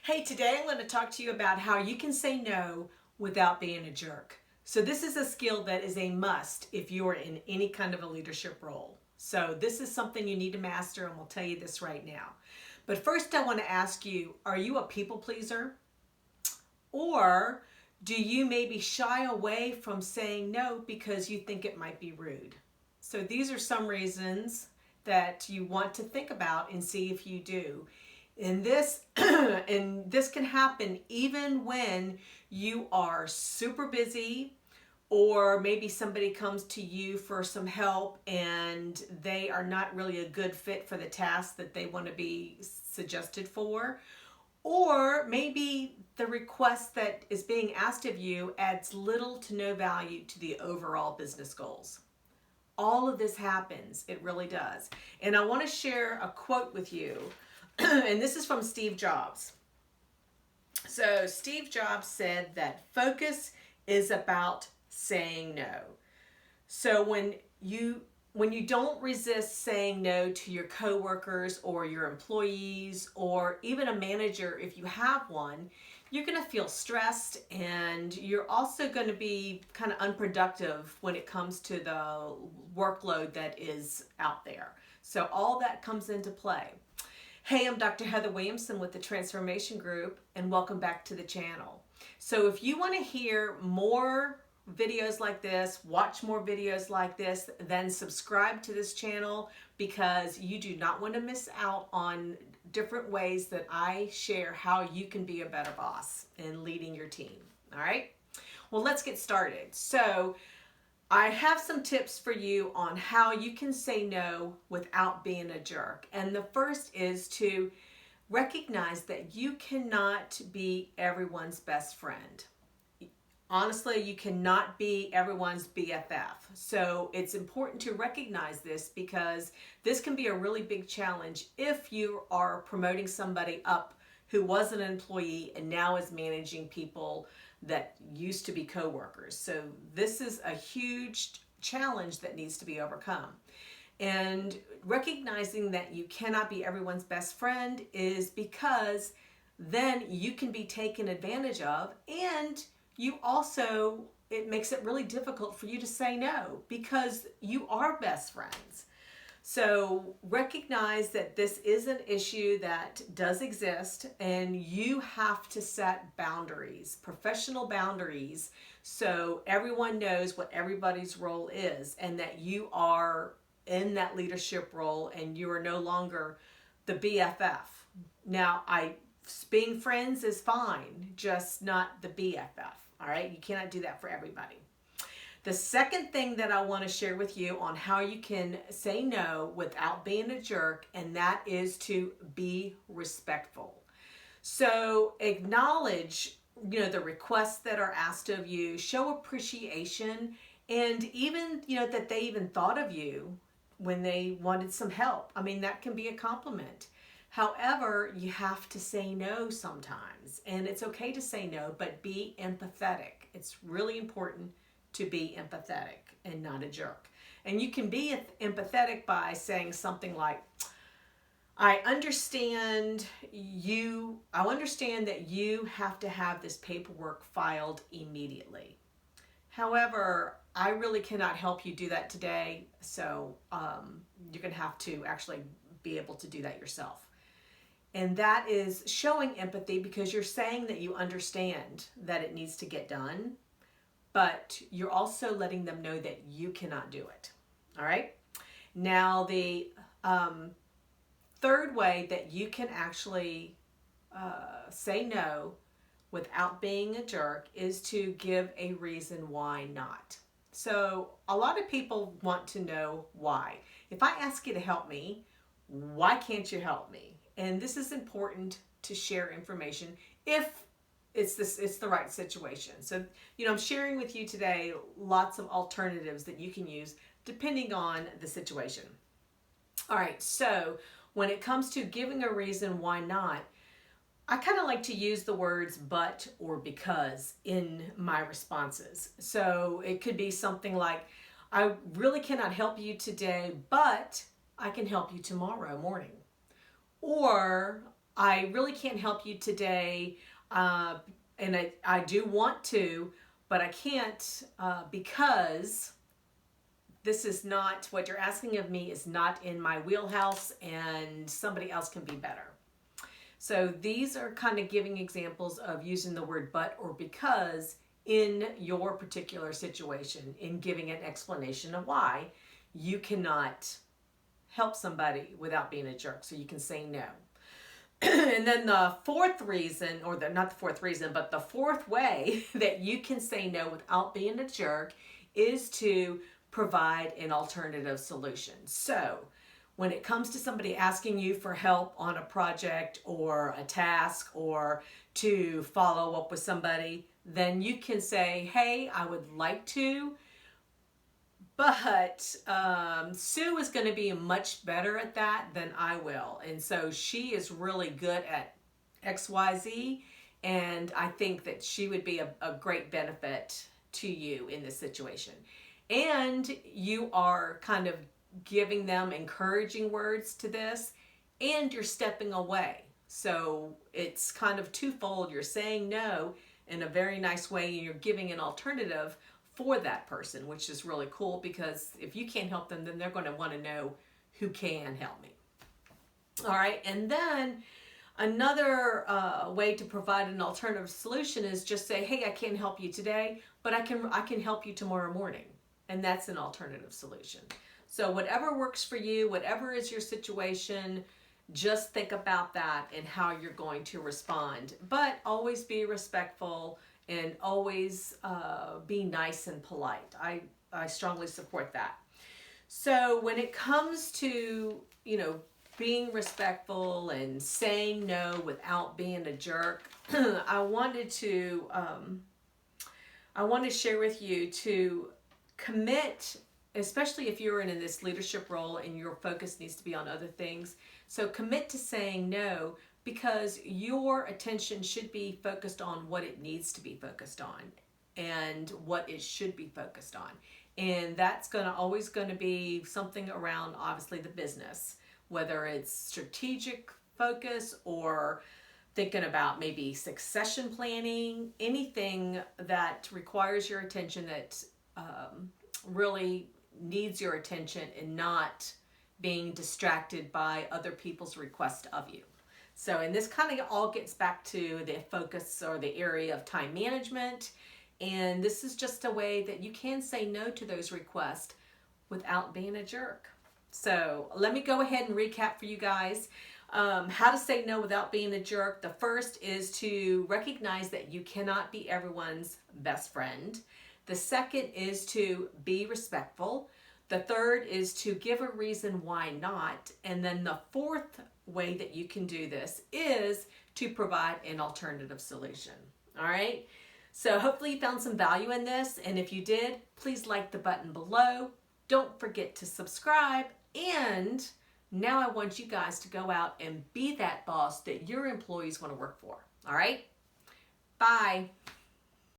Hey, today I'm going to talk to you about how you can say no without being a jerk. So this is a skill that is a must if you are in any kind of a leadership role. So this is something you need to master, and we'll tell you this right now. But first I want to ask you, are you a people pleaser? Or do you maybe shy away from saying no because you think it might be rude? So these are some reasons that you want to think about and see if you do. And this and this can happen even when you are super busy, or maybe somebody comes to you for some help and they are not really a good fit for the task that they want to be suggested for. Or maybe the request that is being asked of you adds little to no value to the overall business goals. All of this happens. It really does. And I want to share a quote with you. And this is from Steve Jobs. So Steve Jobs said that focus is about saying no. So when you don't resist saying no to your coworkers or your employees or even a manager, if you have one, you're going to feel stressed, and you're also going to be kind of unproductive when it comes to the workload that is out there. So all that comes into play. Hey, I'm Dr. Heather Williamson with the Transformation Group, and welcome back to the channel. So if you want to hear more videos like this, watch more videos like this, then subscribe to this channel, because you do not want to miss out on different ways that I share how you can be a better boss in leading your team. All right? Well, let's get started. So I have some tips for you on how you can say no without being a jerk. And the first is to recognize that you cannot be everyone's best friend. Honestly, you cannot be everyone's BFF. So it's important to recognize this, because this can be a really big challenge if you are promoting somebody up who was an employee and now is managing people that used to be coworkers. So this is a huge challenge that needs to be overcome. And recognizing that you cannot be everyone's best friend is because then you can be taken advantage of, and you also, it makes it really difficult for you to say no because you are best friends. So recognize that this is an issue that does exist, and you have to set boundaries, professional boundaries, so everyone knows what everybody's role is and that you are in that leadership role and you are no longer the BFF. Now, being friends is fine, just not the BFF. All right, you cannot do that for everybody. The second thing that I want to share with you on how you can say no without being a jerk, and that is to be respectful. So acknowledge, the requests that are asked of you, show appreciation, and even, that they even thought of you when they wanted some help. I mean, that can be a compliment. However, you have to say no sometimes, and it's okay to say no, but be empathetic. It's really important to be empathetic and not a jerk. And you can be empathetic by saying something like, I understand that you have to have this paperwork filed immediately. However, I really cannot help you do that today, so you're going to have to actually be able to do that yourself. And that is showing empathy, because you're saying that you understand that it needs to get done, but you're also letting them know that you cannot do it. All right? Now, the third way that you can actually say no without being a jerk is to give a reason why not. So a lot of people want to know why. If I ask you to help me, why can't you help me? And this is important to share information if it's the right situation. So, I'm sharing with you today lots of alternatives that you can use depending on the situation. All right, so when it comes to giving a reason why not, I kind of like to use the words but or because in my responses. So it could be something like, I really cannot help you today, but I can help you tomorrow morning. Or I really can't help you today, and I do want to, but I can't because this is not, what you're asking of me is not in my wheelhouse, and somebody else can be better. So these are kind of giving examples of using the word but or because in your particular situation, in giving an explanation of why you cannot help somebody without being a jerk. So you can say no. And then the fourth reason, or not the fourth reason, but the fourth way that you can say no without being a jerk is to provide an alternative solution. So when it comes to somebody asking you for help on a project or a task or to follow up with somebody, then you can say, hey, I would like to, but Sue is going to be much better at that than I will. And so she is really good at XYZ, and I think that she would be a great benefit to you in this situation. And you are kind of giving them encouraging words to this, and you're stepping away. So it's kind of twofold. You're saying no in a very nice way, and you're giving an alternative for that person, which is really cool, because if you can't help them, then they're going to want to know who can help me. All right, and then another way to provide an alternative solution is just say, hey, I can't help you today, but I can help you tomorrow morning. And that's an alternative solution. So whatever works for you, whatever is your situation, just think about that and how you're going to respond. But always be respectful and always be nice and polite. I strongly support that. So when it comes to, being respectful and saying no without being a jerk, I want to share with you to commit, especially if you're in this leadership role and your focus needs to be on other things. So commit to saying no, because your attention should be focused on what it needs to be focused on and what it should be focused on. And that's always going to be something around, obviously, the business, whether it's strategic focus or thinking about maybe succession planning, anything that requires your attention, that really needs your attention, and not being distracted by other people's requests of you. So, and this kind of all gets back to the focus or the area of time management. And this is just a way that you can say no to those requests without being a jerk. So let me go ahead and recap for you guys. How to say no without being a jerk. The first is to recognize that you cannot be everyone's best friend. The second is to be respectful. The third is to give a reason why not. And then the fourth way that you can do this is to provide an alternative solution. All right. So hopefully you found some value in this. And if you did, please like the button below. Don't forget to subscribe. And now I want you guys to go out and be that boss that your employees want to work for. All right. Bye.